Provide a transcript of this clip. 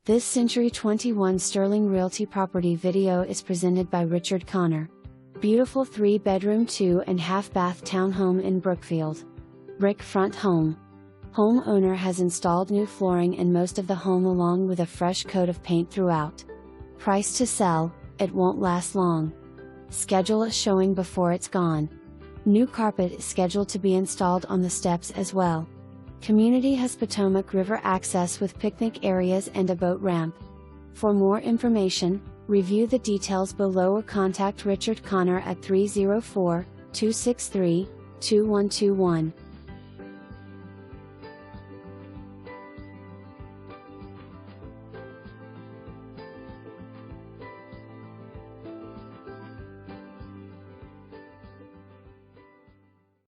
This Century 21 Sterling Realty property video is presented by Richard Connor. Beautiful 3-bedroom 2.5 bath townhome in Brookfield. Brick front home. Homeowner has installed new flooring in most of the home along with a fresh coat of paint throughout. Price to sell, it won't last long. Schedule a showing before it's gone. New carpet is scheduled to be installed on the steps as well. Community has Potomac River access with picnic areas and a boat ramp. For more information, review the details below or contact Richard Connor at 304-263-2121.